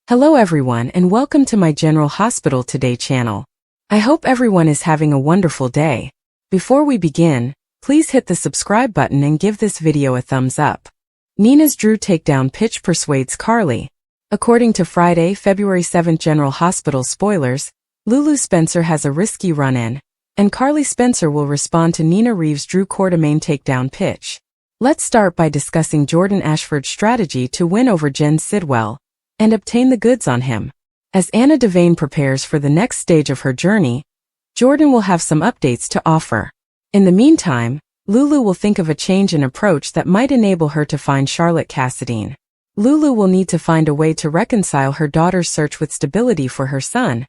Hello everyone and welcome to my General Hospital Today channel. I hope everyone is having a wonderful day. Before we begin, please hit the subscribe button and give this video a thumbs up. Nina's Drew takedown pitch persuades Carly. According to Friday, February 7th General Hospital spoilers, Lulu Spencer has a risky run-in, and Carly Spencer will respond to Nina Reeves' Drew Quartermain takedown pitch. Let's start by discussing Jordan Ashford's strategy to win over Jen Sidwell and obtain the goods on him. As Anna Devane prepares for the next stage of her journey, Jordan will have some updates to offer. In the meantime, Lulu will think of a change in approach that might enable her to find Charlotte Cassadine. Lulu will need to find a way to reconcile her daughter's search with stability for her son,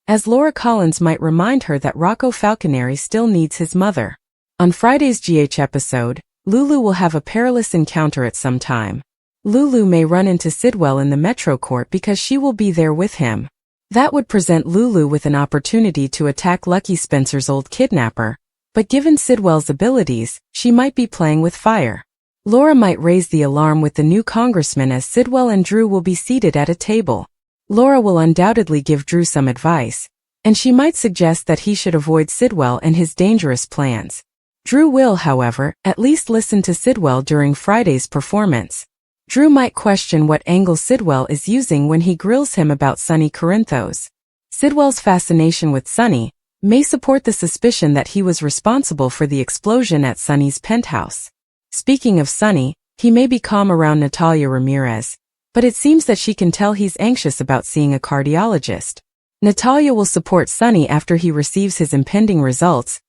as Laura Collins might remind her that Rocco Falconeri still needs his mother. On Friday's GH episode, Lulu will have a perilous encounter at some time. Lulu may run into Sidwell in the Metro Court because she will be there with him. That would present Lulu with an opportunity to attack Lucky Spencer's old kidnapper, but given Sidwell's abilities, she might be playing with fire. Laura might raise the alarm with the new congressman as Sidwell and Drew will be seated at a table. Laura will undoubtedly give Drew some advice, and she might suggest that he should avoid Sidwell and his dangerous plans. Drew will, however, at least listen to Sidwell during Friday's performance. Drew might question what angle Sidwell is using when he grills him about Sonny Corinthos. Sidwell's fascination with Sonny may support the suspicion that he was responsible for the explosion at Sonny's penthouse. Speaking of Sonny, he may be calm around Natalia Ramirez, but it seems that she can tell he's anxious about seeing a cardiologist. Natalia will support Sonny after he receives his impending results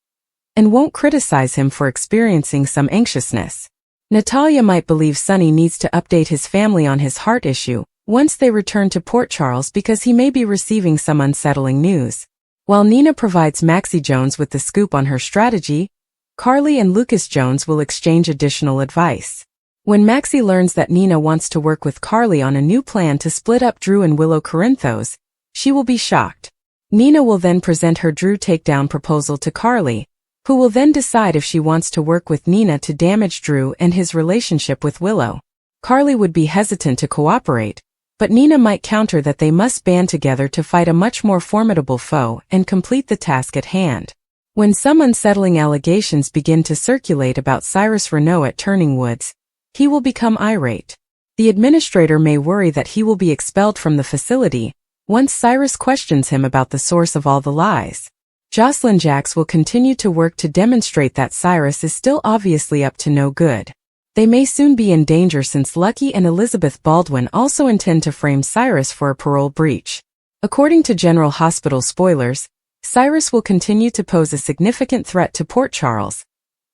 and won't criticize him for experiencing some anxiousness. Natalia might believe Sonny needs to update his family on his heart issue once they return to Port Charles because he may be receiving some unsettling news. While Nina provides Maxie Jones with the scoop on her strategy, Carly and Lucas Jones will exchange additional advice. When Maxie learns that Nina wants to work with Carly on a new plan to split up Drew and Willow Corinthos, she will be shocked. Nina will then present her Drew takedown proposal to Carly, who will then decide if she wants to work with Nina to damage Drew and his relationship with Willow. Carly would be hesitant to cooperate, but Nina might counter that they must band together to fight a much more formidable foe and complete the task at hand. When some unsettling allegations begin to circulate about Cyrus Renaud at Turning Woods, he will become irate. The administrator may worry that he will be expelled from the facility once Cyrus questions him about the source of all the lies. Jocelyn Jacks will continue to work to demonstrate that Cyrus is still obviously up to no good. They may soon be in danger since Lucky and Elizabeth Baldwin also intend to frame Cyrus for a parole breach. According to General Hospital spoilers, Cyrus will continue to pose a significant threat to Port Charles,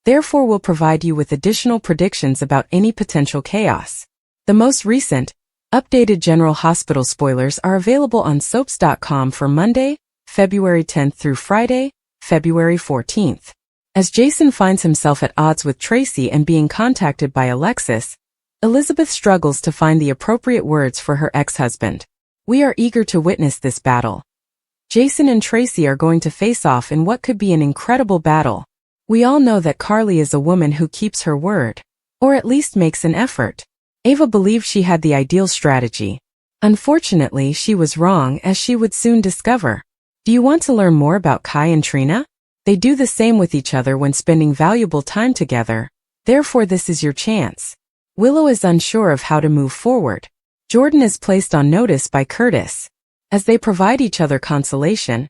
therefore will provide you with additional predictions about any potential chaos. The most recent, updated General Hospital spoilers are available on soaps.com for Monday, February 10th through Friday, February 14th. As Jason finds himself at odds with Tracy and being contacted by Alexis, Elizabeth struggles to find the appropriate words for her ex-husband. We are eager to witness this battle. Jason and Tracy are going to face off in what could be an incredible battle. We all know that Carly is a woman who keeps her word, or at least makes an effort. Ava believed she had the ideal strategy. Unfortunately, she was wrong, as she would soon discover. Do you want to learn more about Kai and Trina? They do the same with each other when spending valuable time together, therefore this is your chance. Willow is unsure of how to move forward. Jordan is placed on notice by Curtis. As they provide each other consolation,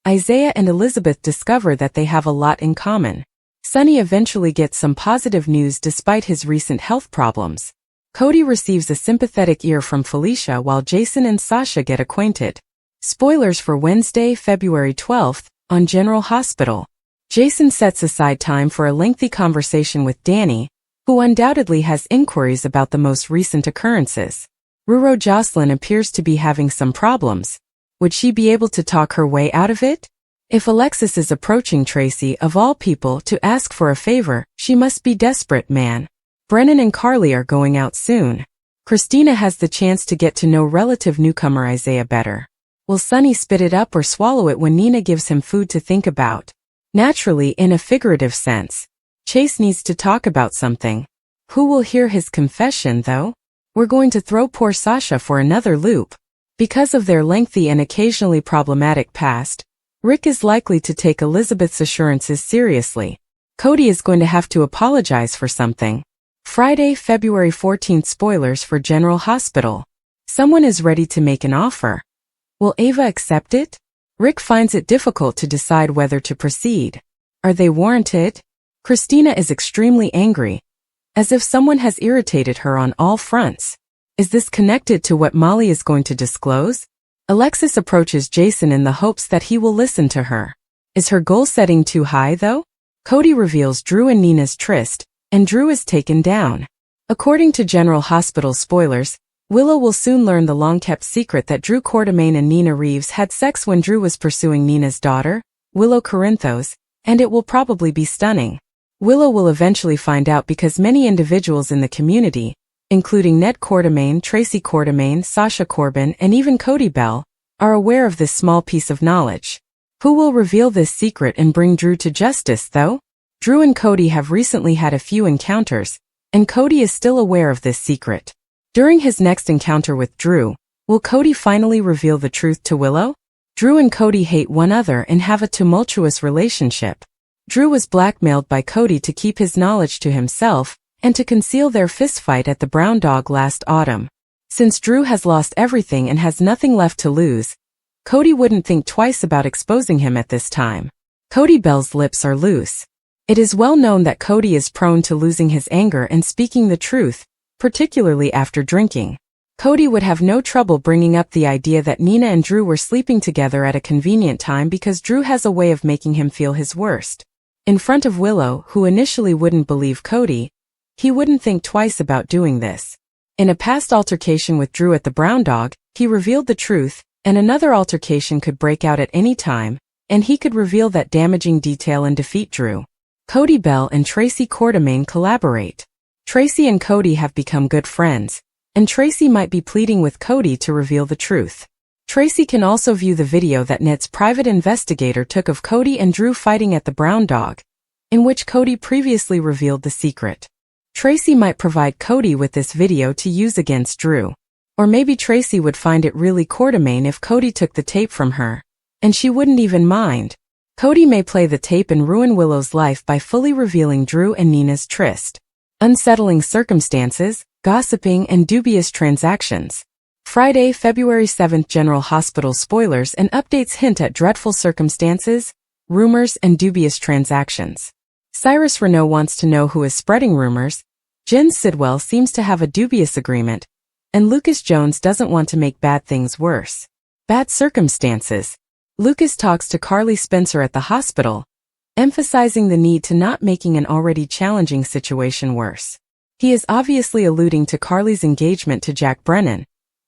Isaiah and Elizabeth discover that they have a lot in common. Sonny eventually gets some positive news despite his recent health problems. Cody receives a sympathetic ear from Felicia while Jason and Sasha get acquainted. Spoilers for Wednesday, February 12th, on General Hospital. Jason sets aside time for a lengthy conversation with Danny, who undoubtedly has inquiries about the most recent occurrences. Ruro Jocelyn appears to be having some problems. Would she be able to talk her way out of it? If Alexis is approaching Tracy, of all people, to ask for a favor, she must be desperate, man. Brennan and Carly are going out soon. Christina has the chance to get to know relative newcomer Isaiah better. Will Sonny spit it up or swallow it when Nina gives him food to think about? Naturally, in a figurative sense. Chase needs to talk about something. Who will hear his confession, though? We're going to throw poor Sasha for another loop. Because of their lengthy and occasionally problematic past, Rick is likely to take Elizabeth's assurances seriously. Cody is going to have to apologize for something. Friday, February 14th. Spoilers for General Hospital. Someone is ready to make an offer. Will Ava accept it? Rick finds it difficult to decide whether to proceed. Are they warranted? Christina is extremely angry, as if someone has irritated her on all fronts. Is this connected to what Molly is going to disclose? Alexis approaches Jason in the hopes that he will listen to her. Is her goal setting too high, though? Cody reveals Drew and Nina's tryst, and Drew is taken down. According to General Hospital spoilers, Willow will soon learn the long-kept secret that Drew Quartermaine and Nina Reeves had sex when Drew was pursuing Nina's daughter, Willow Corinthos, and it will probably be stunning. Willow will eventually find out because many individuals in the community, including Ned Quartermaine, Tracy Quartermaine, Sasha Corbin, and even Cody Bell, are aware of this small piece of knowledge. Who will reveal this secret and bring Drew to justice, though? Drew and Cody have recently had a few encounters, and Cody is still aware of this secret. During his next encounter with Drew, will Cody finally reveal the truth to Willow? Drew and Cody hate one another and have a tumultuous relationship. Drew was blackmailed by Cody to keep his knowledge to himself and to conceal their fistfight at the Brown Dog last autumn. Since Drew has lost everything and has nothing left to lose, Cody wouldn't think twice about exposing him at this time. Cody Bell's lips are loose. It is well known that Cody is prone to losing his anger and speaking the truth, particularly after drinking. Cody would have no trouble bringing up the idea that Nina and Drew were sleeping together at a convenient time because Drew has a way of making him feel his worst. In front of Willow, who initially wouldn't believe Cody, he wouldn't think twice about doing this. In a past altercation with Drew at the Brown Dog, he revealed the truth, and another altercation could break out at any time, and he could reveal that damaging detail and defeat Drew. Cody Bell and Tracy Quartermaine collaborate. Tracy and Cody have become good friends, and Tracy might be pleading with Cody to reveal the truth. Tracy can also view the video that Ned's private investigator took of Cody and Drew fighting at the Brown Dog, in which Cody previously revealed the secret. Tracy might provide Cody with this video to use against Drew. Or maybe Tracy would find it really Quartermaine if Cody took the tape from her, and she wouldn't even mind. Cody may play the tape and ruin Willow's life by fully revealing Drew and Nina's tryst. Unsettling circumstances, gossiping, and dubious transactions. Friday, February 7th. General Hospital spoilers and updates hint at dreadful circumstances, rumors, and dubious transactions. Cyrus Renaud wants to know who is spreading rumors. Jen Sidwell seems to have a dubious agreement, and Lucas Jones doesn't want to make bad things worse. Bad circumstances. Lucas talks to Carly Spencer at the hospital, emphasizing the need to not making an already challenging situation worse. He is obviously alluding to Carly's engagement to Jack Brennan,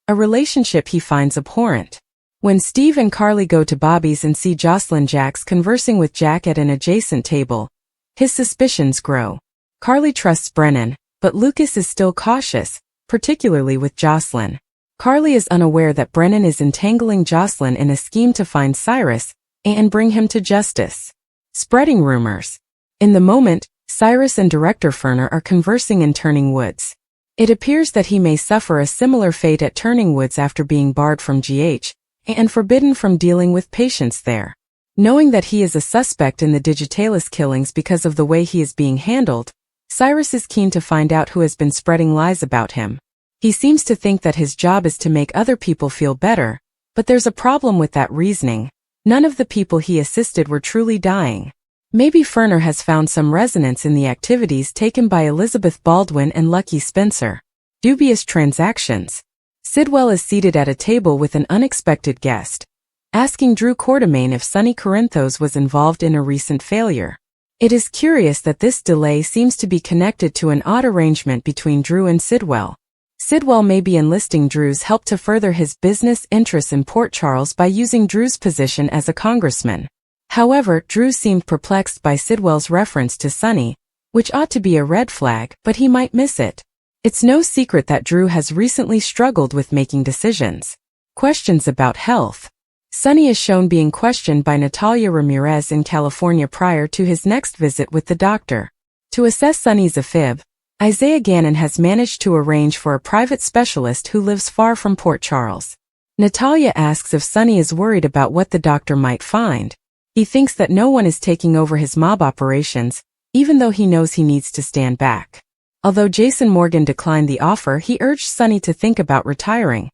a relationship he finds abhorrent. When Steve and Carly go to Bobby's and see Jocelyn Jacks conversing with Jack at an adjacent table, his suspicions grow. Carly trusts Brennan, but Lucas is still cautious, particularly with Jocelyn. Carly is unaware that Brennan is entangling Jocelyn in a scheme to find Cyrus and bring him to justice. Spreading rumors. In the moment, Cyrus and Director Ferner are conversing in Turning Woods. It appears that he may suffer a similar fate at Turning Woods after being barred from GH and forbidden from dealing with patients there. Knowing that he is a suspect in the Digitalis killings because of the way he is being handled, Cyrus is keen to find out who has been spreading lies about him. He seems to think that his job is to make other people feel better, but there's a problem with that reasoning. None of the people he assisted were truly dying. Maybe Ferner has found some resonance in the activities taken by Elizabeth Baldwin and Lucky Spencer. Dubious transactions. Sidwell is seated at a table with an unexpected guest, asking Drew Quartermaine if Sonny Corinthos was involved in a recent failure. It is curious that this delay seems to be connected to an odd arrangement between Drew and Sidwell. Sidwell may be enlisting Drew's help to further his business interests in Port Charles by using Drew's position as a congressman. However, Drew seemed perplexed by Sidwell's reference to Sonny, which ought to be a red flag, but he might miss it. It's no secret that Drew has recently struggled with making decisions. Questions about health. Sonny is shown being questioned by Natalia Ramirez in California prior to his next visit with the doctor. To assess Sonny's AFib, Isaiah Gannon has managed to arrange for a private specialist who lives far from Port Charles. Natalia asks if Sonny is worried about what the doctor might find. He thinks that no one is taking over his mob operations, even though he knows he needs to stand back. Although Jason Morgan declined the offer, he urged Sonny to think about retiring.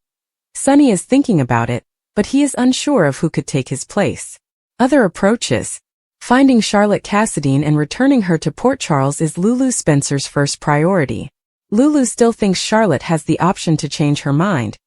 Sonny is thinking about it, but he is unsure of who could take his place. Other approaches. Finding Charlotte Cassadine and returning her to Port Charles is Lulu Spencer's first priority. Lulu still thinks Charlotte has the option to change her mind,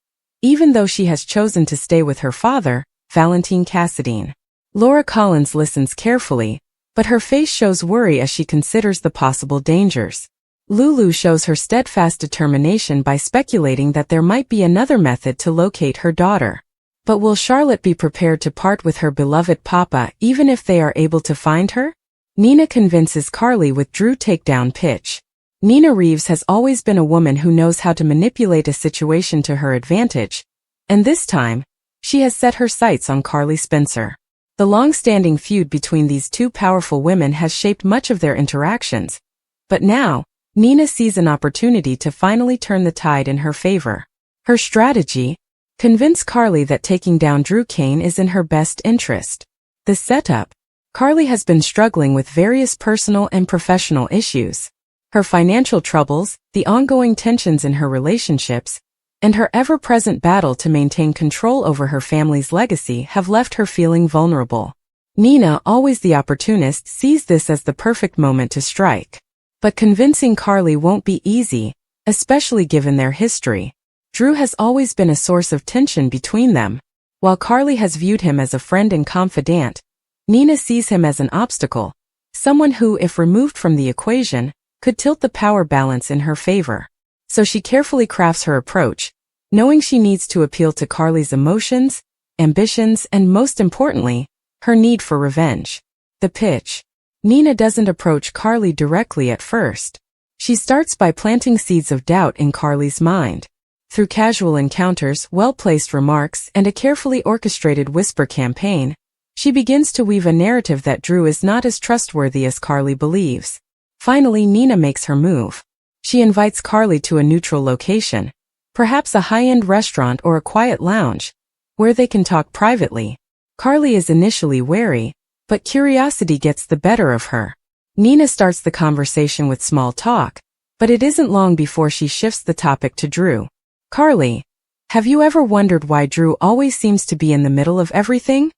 even though she has chosen to stay with her father, Valentine Cassadine. Laura Collins listens carefully, but her face shows worry as she considers the possible dangers. Lulu shows her steadfast determination by speculating that there might be another method to locate her daughter. But will Charlotte be prepared to part with her beloved papa even if they are able to find her? Nina convinces Carly with Drew's takedown pitch. Nina Reeves has always been a woman who knows how to manipulate a situation to her advantage, and this time, she has set her sights on Carly Spencer. The long-standing feud between these two powerful women has shaped much of their interactions, but now, Nina sees an opportunity to finally turn the tide in her favor. Her strategy? Convince Carly that taking down Drew Kane is in her best interest. The setup? Carly has been struggling with various personal and professional issues. Her financial troubles, the ongoing tensions in her relationships, and her ever-present battle to maintain control over her family's legacy have left her feeling vulnerable. Nina, always the opportunist, sees this as the perfect moment to strike. But convincing Carly won't be easy, especially given their history. Drew has always been a source of tension between them. While Carly has viewed him as a friend and confidant, Nina sees him as an obstacle, someone who, if removed from the equation, could tilt the power balance in her favor. So she carefully crafts her approach, knowing she needs to appeal to Carly's emotions, ambitions, and most importantly, her need for revenge. The pitch. Nina doesn't approach Carly directly at first. She starts by planting seeds of doubt in Carly's mind. Through casual encounters, well-placed remarks, and a carefully orchestrated whisper campaign, she begins to weave a narrative that Drew is not as trustworthy as Carly believes. Finally, Nina makes her move. She invites Carly to a neutral location, perhaps a high-end restaurant or a quiet lounge, where they can talk privately. Carly is initially wary, but curiosity gets the better of her. Nina starts the conversation with small talk, but it isn't long before she shifts the topic to Drew. Carly, have you ever wondered why Drew always seems to be in the middle of everything?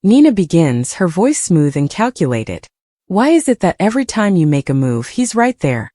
Nina begins, her voice smooth and calculated. Why is it that every time you make a move he's right there,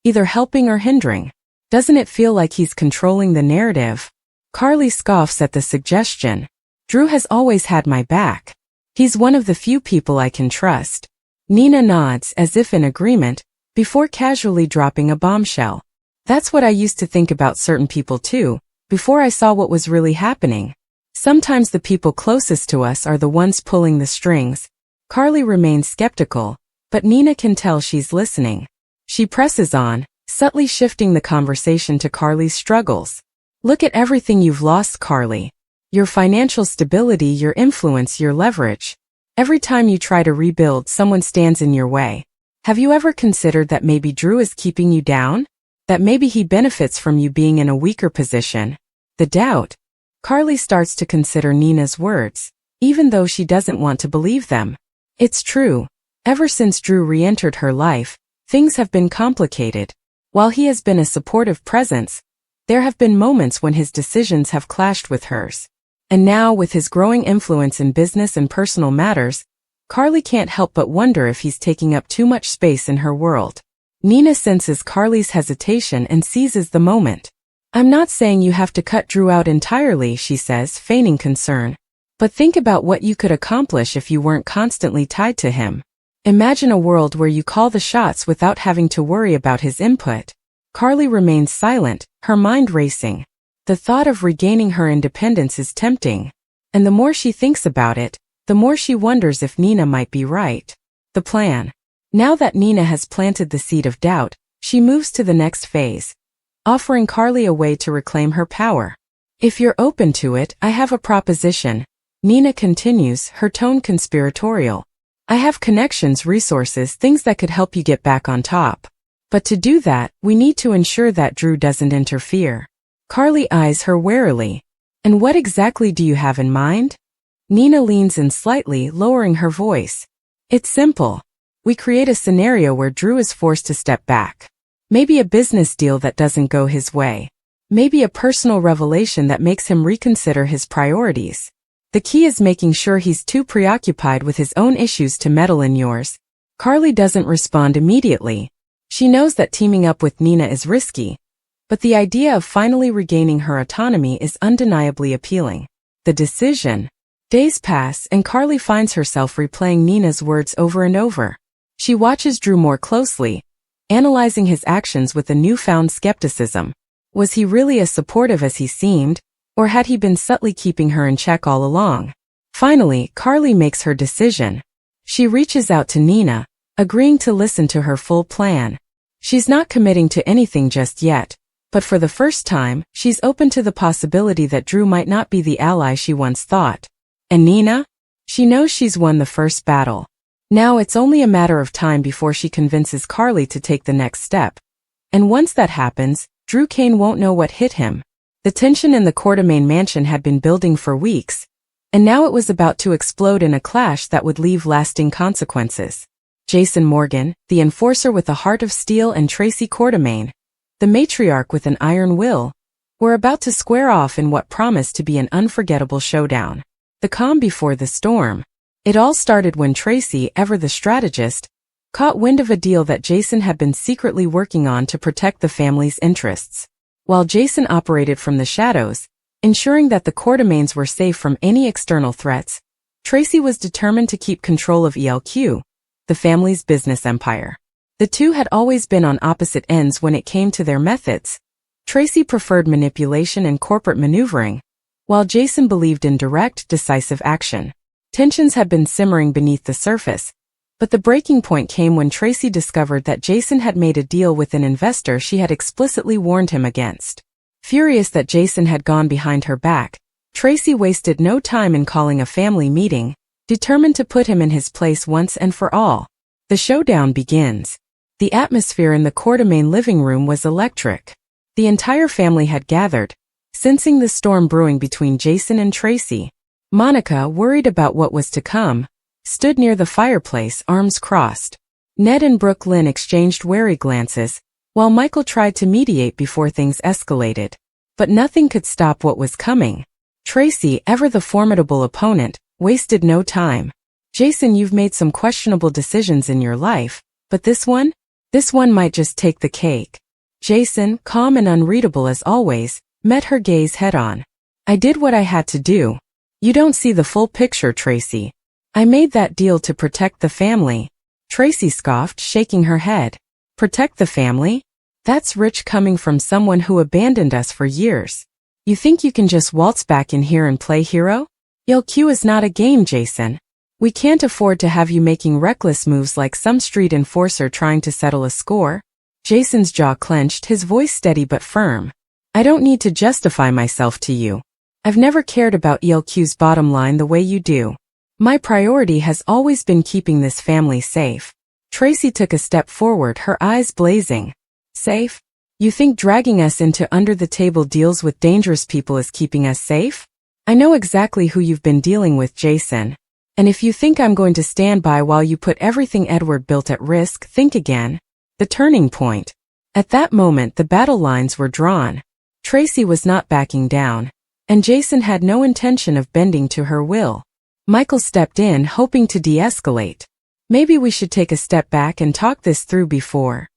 either helping or hindering? Doesn't it feel like he's controlling the narrative? Carly scoffs at the suggestion. Drew has always had my back. He's one of the few people I can trust. Nina nods as if in agreement, before casually dropping a bombshell. That's what I used to think about certain people too, before I saw what was really happening. Sometimes the people closest to us are the ones pulling the strings. Carly remains skeptical, but Nina can tell she's listening. She presses on, subtly shifting the conversation to Carly's struggles. Look at everything you've lost, Carly. Your financial stability, your influence, your leverage. Every time you try to rebuild, someone stands in your way. Have you ever considered that maybe Drew is keeping you down? That maybe he benefits from you being in a weaker position? The doubt. Carly starts to consider Nina's words, even though she doesn't want to believe them. It's true. Ever since Drew re-entered her life, things have been complicated. While he has been a supportive presence, there have been moments when his decisions have clashed with hers. And now, with his growing influence in business and personal matters, Carly can't help but wonder if he's taking up too much space in her world. Nina senses Carly's hesitation and seizes the moment. I'm not saying you have to cut Drew out entirely, she says, feigning concern. But think about what you could accomplish if you weren't constantly tied to him. Imagine a world where you call the shots without having to worry about his input. Carly remains silent, her mind racing. The thought of regaining her independence is tempting. And the more she thinks about it, the more she wonders if Nina might be right. The plan. Now that Nina has planted the seed of doubt, she moves to the next phase, offering Carly a way to reclaim her power. If you're open to it, I have a proposition. Nina continues, her tone conspiratorial. I have connections, resources, things that could help you get back on top. But to do that, we need to ensure that Drew doesn't interfere. Carly eyes her warily. And what exactly do you have in mind? Nina leans in slightly, lowering her voice. It's simple. We create a scenario where Drew is forced to step back. Maybe a business deal that doesn't go his way. Maybe a personal revelation that makes him reconsider his priorities. The key is making sure he's too preoccupied with his own issues to meddle in yours. Carly doesn't respond immediately. She knows that teaming up with Nina is risky, but the idea of finally regaining her autonomy is undeniably appealing. The decision. Days pass and Carly finds herself replaying Nina's words over and over. She watches Drew more closely, analyzing his actions with a newfound skepticism. Was he really as supportive as he seemed, or had he been subtly keeping her in check all along? Finally, Carly makes her decision. She reaches out to Nina, agreeing to listen to her full plan. She's not committing to anything just yet, but for the first time, she's open to the possibility that Drew might not be the ally she once thought. And Nina? She knows she's won the first battle. Now it's only a matter of time before she convinces Carly to take the next step. And once that happens, Drew Kane won't know what hit him. The tension in the Quartermaine mansion had been building for weeks, and now it was about to explode in a clash that would leave lasting consequences. Jason Morgan, the enforcer with a heart of steel, and Tracy Quartermaine, the matriarch with an iron will, were about to square off in what promised to be an unforgettable showdown. The calm before the storm. It all started when Tracy, ever the strategist, caught wind of a deal that Jason had been secretly working on to protect the family's interests. While Jason operated from the shadows, ensuring that the Quartermaines were safe from any external threats, Tracy was determined to keep control of ELQ, the family's business empire. The two had always been on opposite ends when it came to their methods. Tracy preferred manipulation and corporate maneuvering, while Jason believed in direct, decisive action. Tensions had been simmering beneath the surface, but the breaking point came when Tracy discovered that Jason had made a deal with an investor she had explicitly warned him against. Furious that Jason had gone behind her back, Tracy wasted no time in calling a family meeting, determined to put him in his place once and for all. The showdown begins. The atmosphere in the Quartermaine living room was electric. The entire family had gathered, sensing the storm brewing between Jason and Tracy. Monica, worried about what was to come, stood near the fireplace, arms crossed. Ned and Brooke Lynn exchanged wary glances, while Michael tried to mediate before things escalated. But nothing could stop what was coming. Tracy, ever the formidable opponent, wasted no time. Jason, you've made some questionable decisions in your life, but this one might just take the cake. Jason, calm and unreadable as always, met her gaze head-on. I did what I had to do. You don't see the full picture, Tracy. I made that deal to protect the family. Tracy scoffed, shaking her head. Protect the family? That's rich coming from someone who abandoned us for years. You think you can just waltz back in here and play hero? ELQ is not a game, Jason. We can't afford to have you making reckless moves like some street enforcer trying to settle a score. Jason's jaw clenched, his voice steady but firm. I don't need to justify myself to you. I've never cared about ELQ's bottom line the way you do. My priority has always been keeping this family safe. Tracy took a step forward, her eyes blazing. Safe? You think dragging us into under-the-table deals with dangerous people is keeping us safe? I know exactly who you've been dealing with, Jason. And if you think I'm going to stand by while you put everything Edward built at risk, think again. The turning point. At that moment, the battle lines were drawn. Tracy was not backing down, and Jason had no intention of bending to her will. Michael stepped in, hoping to de-escalate. Maybe we should take a step back and talk this through before.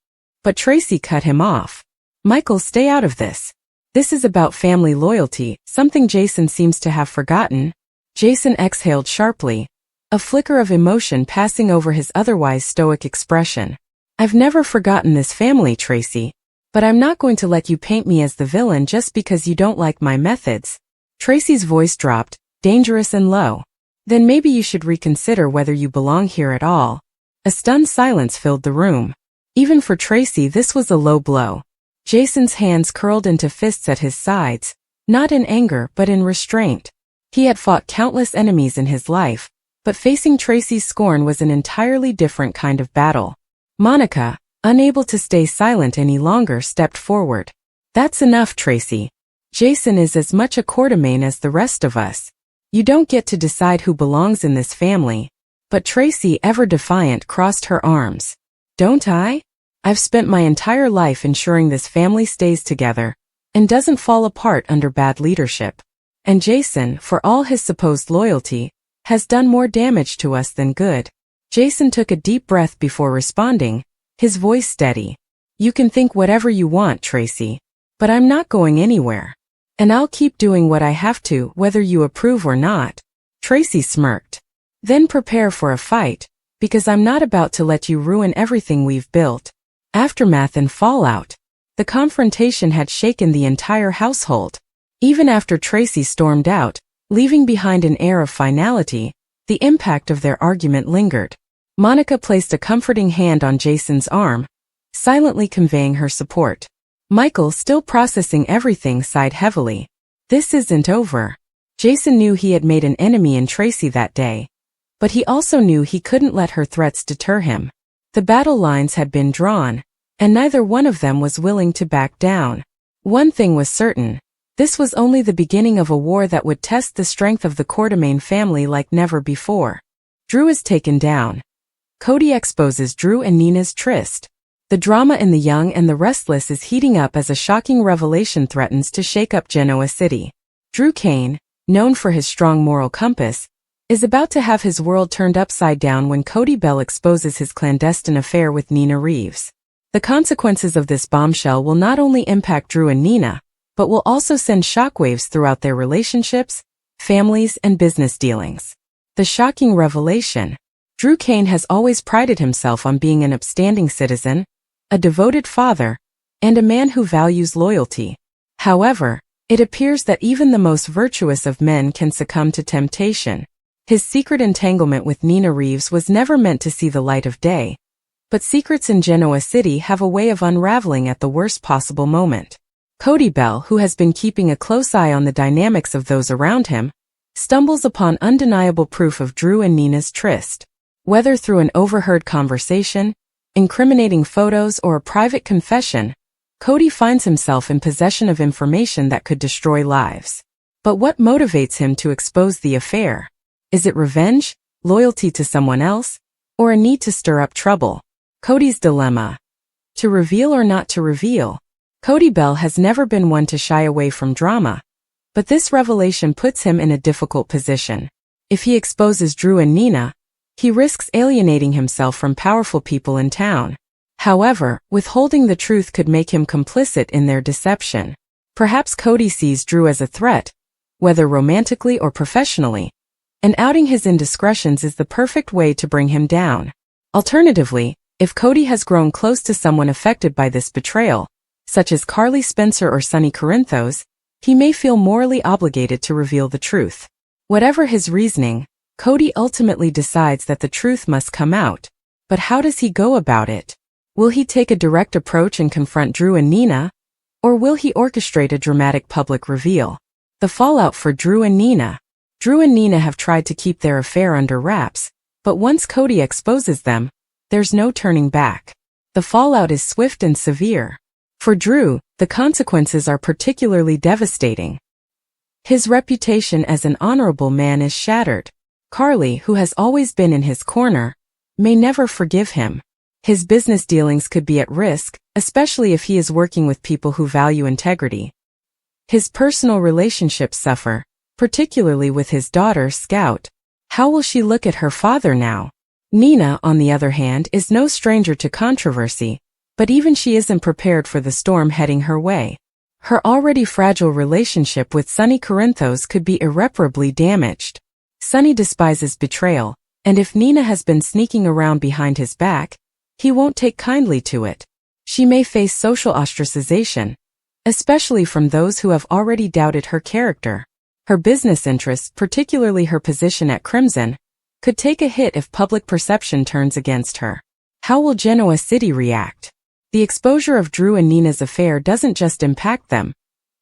But Tracy cut him off. Michael, stay out of this. This is about family loyalty, something Jason seems to have forgotten. Jason exhaled sharply, a flicker of emotion passing over his otherwise stoic expression. I've never forgotten this family, Tracy. But I'm not going to let you paint me as the villain just because you don't like my methods. Tracy's voice dropped, dangerous and low. Then maybe you should reconsider whether you belong here at all. A stunned silence filled the room. Even for Tracy, this was a low blow. Jason's hands curled into fists at his sides, not in anger but in restraint. He had fought countless enemies in his life, but facing Tracy's scorn was an entirely different kind of battle. Monica, unable to stay silent any longer, stepped forward. That's enough, Tracy. Jason is as much a quartermain as the rest of us. You don't get to decide who belongs in this family. But Tracy, ever defiant, crossed her arms. Don't I? I've spent my entire life ensuring this family stays together and doesn't fall apart under bad leadership. And Jason, for all his supposed loyalty, has done more damage to us than good. Jason took a deep breath before responding, his voice steady. You can think whatever you want, Tracy. But I'm not going anywhere. And I'll keep doing what I have to, whether you approve or not. Tracy smirked. Then prepare for a fight, because I'm not about to let you ruin everything we've built. Aftermath and fallout. The confrontation had shaken the entire household. Even after Tracy stormed out, leaving behind an air of finality, the impact of their argument lingered. Monica placed a comforting hand on Jason's arm, silently conveying her support. Michael, still processing everything, sighed heavily. This isn't over. Jason knew he had made an enemy in Tracy that day. But he also knew he couldn't let her threats deter him. The battle lines had been drawn, and neither one of them was willing to back down. One thing was certain. This was only the beginning of a war that would test the strength of the Quartermain family like never before. Drew is taken down. Cody exposes Drew and Nina's tryst. The drama in the young and the restless is heating up as a shocking revelation threatens to shake up Genoa City. Drew Kane, known for his strong moral compass, is about to have his world turned upside down when Cody Bell exposes his clandestine affair with Nina Reeves. The consequences of this bombshell will not only impact Drew and Nina, but will also send shockwaves throughout their relationships, families, and business dealings. The shocking revelation. Drew Kane has always prided himself on being an upstanding citizen, a devoted father, and a man who values loyalty. However, it appears that even the most virtuous of men can succumb to temptation. His secret entanglement with Nina Reeves was never meant to see the light of day, but secrets in Genoa City have a way of unraveling at the worst possible moment. Cody Bell, who has been keeping a close eye on the dynamics of those around him, stumbles upon undeniable proof of Drew and Nina's tryst. Whether through an overheard conversation, incriminating photos, or a private confession, Cody finds himself in possession of information that could destroy lives. But what motivates him to expose the affair? Is it revenge, loyalty to someone else, or a need to stir up trouble? Cody's dilemma. To reveal or not to reveal? Cody Bell has never been one to shy away from drama, but this revelation puts him in a difficult position. If he exposes Drew and Nina, he risks alienating himself from powerful people in town. However, withholding the truth could make him complicit in their deception. Perhaps Cody sees Drew as a threat, whether romantically or professionally, and outing his indiscretions is the perfect way to bring him down. Alternatively, if Cody has grown close to someone affected by this betrayal, such as Carly Spencer or Sonny Corinthos, he may feel morally obligated to reveal the truth. Whatever his reasoning, Cody ultimately decides that the truth must come out. But how does he go about it? Will he take a direct approach and confront Drew and Nina? Or will he orchestrate a dramatic public reveal? The fallout for Drew and Nina. Drew and Nina have tried to keep their affair under wraps, but once Cody exposes them, there's no turning back. The fallout is swift and severe. For Drew, the consequences are particularly devastating. His reputation as an honorable man is shattered. Carly, who has always been in his corner, may never forgive him. His business dealings could be at risk, especially if he is working with people who value integrity. His personal relationships suffer, particularly with his daughter, Scout. How will she look at her father now? Nina, on the other hand, is no stranger to controversy, but even she isn't prepared for the storm heading her way. Her already fragile relationship with Sonny Corinthos could be irreparably damaged. Sonny despises betrayal, and if Nina has been sneaking around behind his back, he won't take kindly to it. She may face social ostracization, especially from those who have already doubted her character. Her business interests, particularly her position at Crimson, could take a hit if public perception turns against her. How will Genoa City react? The exposure of Drew and Nina's affair doesn't just impact them.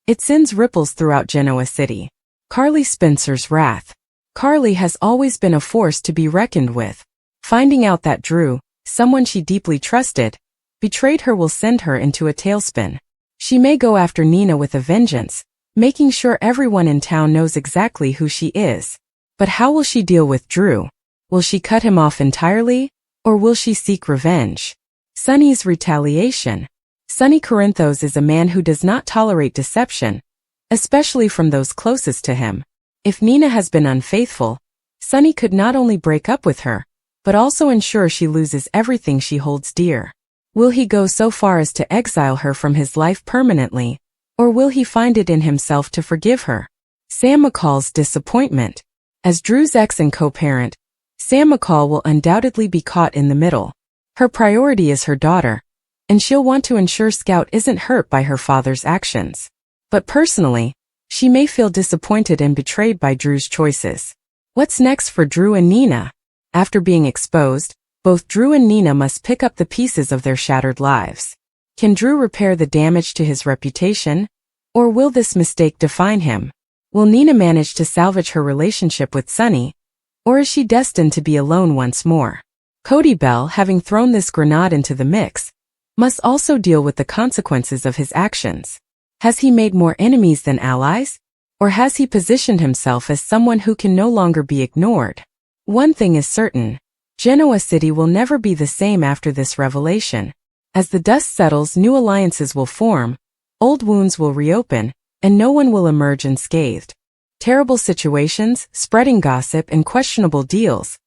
It sends ripples throughout Genoa City. Carly Spencer's wrath. Carly has always been a force to be reckoned with. Finding out that Drew, someone she deeply trusted, betrayed her will send her into a tailspin. She may go after Nina with a vengeance, making sure everyone in town knows exactly who she is. But how will she deal with Drew? Will she cut him off entirely, or will she seek revenge? Sonny's retaliation. Sonny Corinthos is a man who does not tolerate deception, especially from those closest to him. If Nina has been unfaithful, Sonny could not only break up with her, but also ensure she loses everything she holds dear. Will he go so far as to exile her from his life permanently, or will he find it in himself to forgive her? Sam McCall's disappointment. As Drew's ex and co-parent, Sam McCall will undoubtedly be caught in the middle. Her priority is her daughter, and she'll want to ensure Scout isn't hurt by her father's actions. But personally, she may feel disappointed and betrayed by Drew's choices. What's next for Drew and Nina? After being exposed, both Drew and Nina must pick up the pieces of their shattered lives. Can Drew repair the damage to his reputation, or will this mistake define him? Will Nina manage to salvage her relationship with Sonny, or is she destined to be alone once more? Cody Bell, having thrown this grenade into the mix, must also deal with the consequences of his actions. Has he made more enemies than allies, or has he positioned himself as someone who can no longer be ignored? One thing is certain, Genoa City will never be the same after this revelation. As the dust settles, new alliances will form, old wounds will reopen, and no one will emerge unscathed. Terrible situations, spreading gossip, and questionable deals.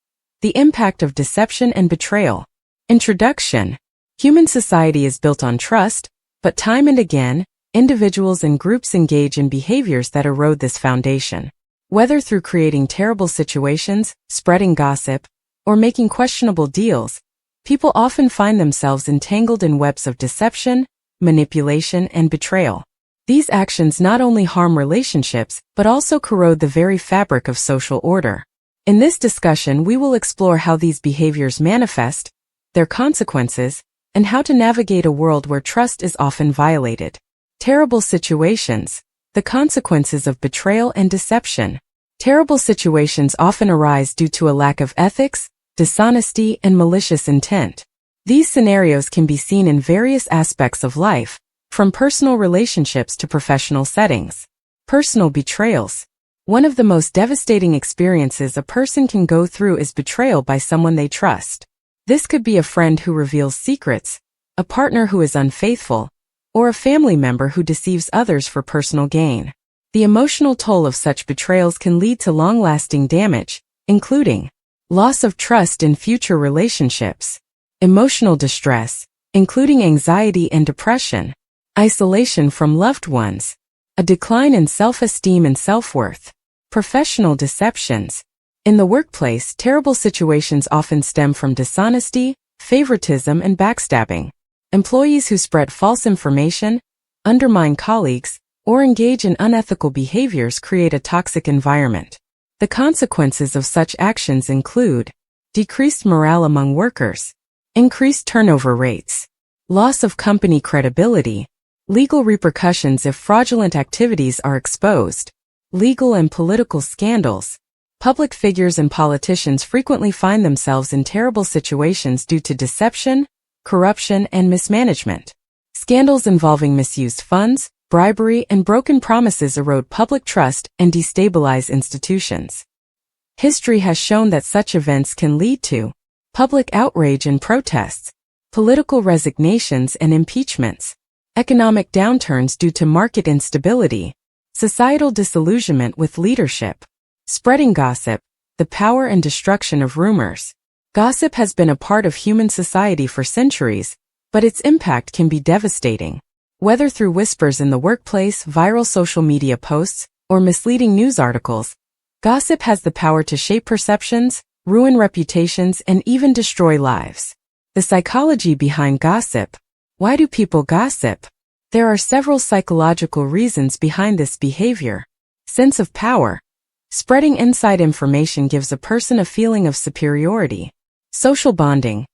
The impact of deception and betrayal. Introduction. Human society is built on trust, but time and again, individuals and groups engage in behaviors that erode this foundation. Whether through creating terrible situations, spreading gossip, or making questionable deals, people often find themselves entangled in webs of deception, manipulation, and betrayal. These actions not only harm relationships, but also corrode the very fabric of social order. In this discussion, we will explore how these behaviors manifest, their consequences, and how to navigate a world where trust is often violated. Terrible situations. The consequences of betrayal and deception. Terrible situations often arise due to a lack of ethics, dishonesty, and malicious intent. These scenarios can be seen in various aspects of life, from personal relationships to professional settings. Personal betrayals. One of the most devastating experiences a person can go through is betrayal by someone they trust. This could be a friend who reveals secrets, a partner who is unfaithful, or a family member who deceives others for personal gain. The emotional toll of such betrayals can lead to long-lasting damage, including loss of trust in future relationships, emotional distress, including anxiety and depression, isolation from loved ones, a decline in self-esteem and self-worth, professional deceptions. In the workplace, terrible situations often stem from dishonesty, favoritism, and backstabbing. Employees who spread false information, undermine colleagues, or engage in unethical behaviors create a toxic environment. The consequences of such actions include decreased morale among workers, increased turnover rates, loss of company credibility, legal repercussions if fraudulent activities are exposed, legal and political scandals. Public figures and politicians frequently find themselves in terrible situations due to deception, corruption, and mismanagement. Scandals involving misused funds, bribery, and broken promises erode public trust and destabilize institutions. History has shown that such events can lead to public outrage and protests, political resignations and impeachments, economic downturns due to market instability, societal disillusionment with leadership. Spreading gossip, the power and destruction of rumors. Gossip has been a part of human society for centuries, but its impact can be devastating. Whether through whispers in the workplace, viral social media posts, or misleading news articles, gossip has the power to shape perceptions, ruin reputations, and even destroy lives. The psychology behind gossip. Why do people gossip? There are several psychological reasons behind this behavior. Sense of power. Spreading inside information gives a person a feeling of superiority. Social bonding.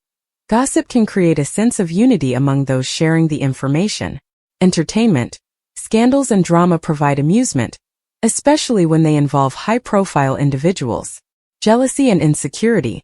Gossip can create a sense of unity among those sharing the information. Entertainment. Scandals and drama provide amusement, especially when they involve high-profile individuals. Jealousy and insecurity.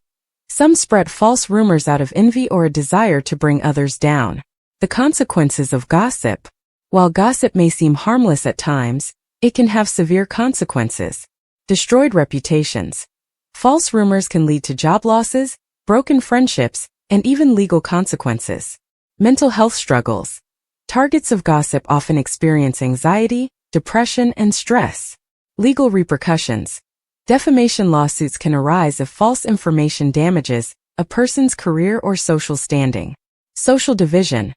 Some spread false rumors out of envy or a desire to bring others down. The consequences of gossip. While gossip may seem harmless at times, It can have severe consequences. Destroyed reputations. False rumors can lead to job losses, broken friendships, and even legal consequences. Mental health struggles. Targets of gossip often experience anxiety, depression, and stress. Legal repercussions. Defamation lawsuits can arise if false information damages a person's career or social standing. Social division.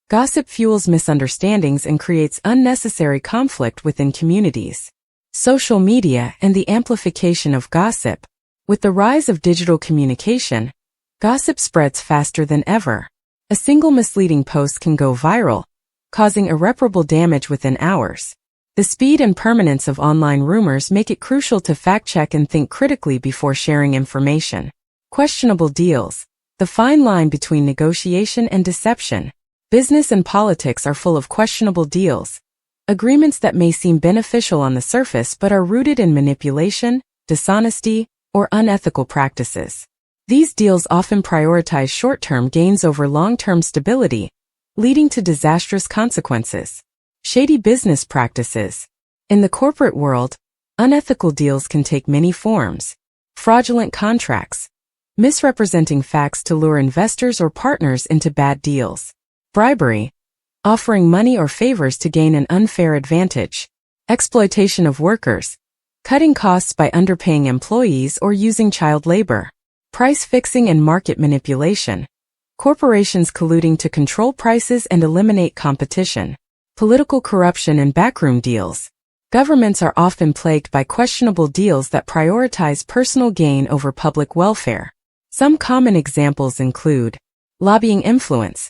Gossip fuels misunderstandings and creates unnecessary conflict within communities. Social media and the amplification of gossip. With the rise of digital communication, gossip spreads faster than ever. A single misleading post can go viral, causing irreparable damage within hours. The speed and permanence of online rumors make it crucial to fact-check and think critically before sharing information. Questionable deals. The fine line between negotiation and deception. Business and politics are full of questionable deals. Agreements that may seem beneficial on the surface but are rooted in manipulation, dishonesty, or unethical practices. These deals often prioritize short-term gains over long-term stability, leading to disastrous consequences. Shady business practices. In the corporate world, unethical deals can take many forms. Fraudulent contracts. Misrepresenting facts to lure investors or partners into bad deals. Bribery. Offering money or favors to gain an unfair advantage. Exploitation of workers. Cutting costs by underpaying employees or using child labor. Price fixing and market manipulation. Corporations colluding to control prices and eliminate competition. Political corruption and backroom deals. Governments are often plagued by questionable deals that prioritize personal gain over public welfare. Some common examples include lobbying influence.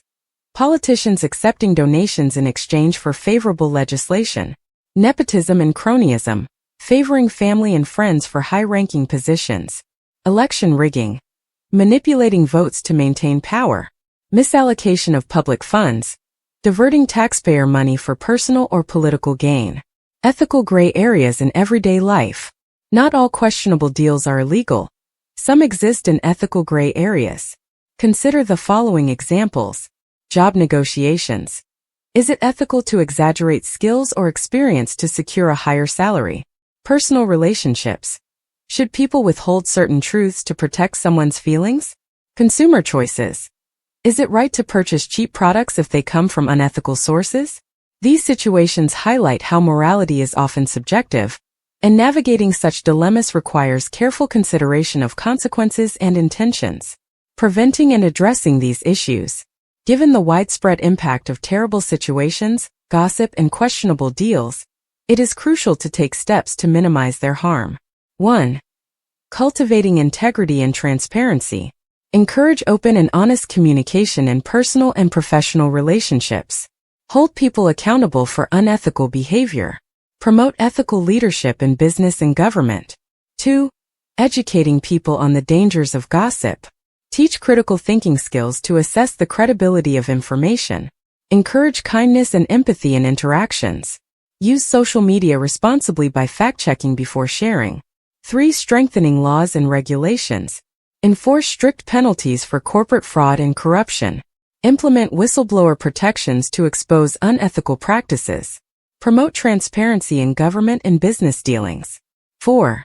Politicians accepting donations in exchange for favorable legislation. Nepotism and cronyism. Favoring family and friends for high-ranking positions. Election rigging. Manipulating votes to maintain power. Misallocation of public funds. Diverting taxpayer money for personal or political gain. Ethical gray areas in everyday life. Not all questionable deals are illegal. Some exist in ethical gray areas. Consider the following examples. Job negotiations. Is it ethical to exaggerate skills or experience to secure a higher salary? Personal relationships. Should people withhold certain truths to protect someone's feelings? Consumer choices. Is it right to purchase cheap products if they come from unethical sources? These situations highlight how morality is often subjective, and navigating such dilemmas requires careful consideration of consequences and intentions. Preventing and addressing these issues. Given the widespread impact of terrible situations, gossip, and questionable deals, it is crucial to take steps to minimize their harm. 1. Cultivating integrity and transparency. Encourage open and honest communication in personal and professional relationships. Hold people accountable for unethical behavior. Promote ethical leadership in business and government. 2. Educating people on the dangers of gossip. Teach critical thinking skills to assess the credibility of information. Encourage kindness and empathy in interactions. Use social media responsibly by fact-checking before sharing. 3. Strengthening laws and regulations. Enforce strict penalties for corporate fraud and corruption. Implement whistleblower protections to expose unethical practices. Promote transparency in government and business dealings. 4.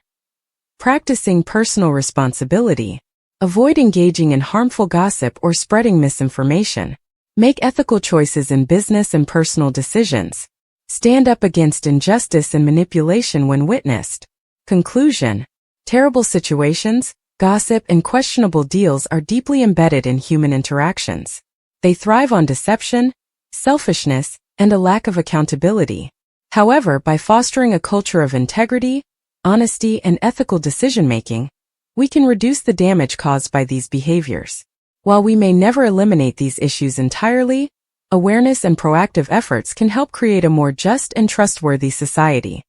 Practicing personal responsibility. Avoid engaging in harmful gossip or spreading misinformation. Make ethical choices in business and personal decisions. Stand up against injustice and manipulation when witnessed. Conclusion. Terrible situations, gossip, and questionable deals are deeply embedded in human interactions. They thrive on deception, selfishness, and a lack of accountability. However, by fostering a culture of integrity, honesty, and ethical decision-making, we can reduce the damage caused by these behaviors. While we may never eliminate these issues entirely, awareness and proactive efforts can help create a more just and trustworthy society.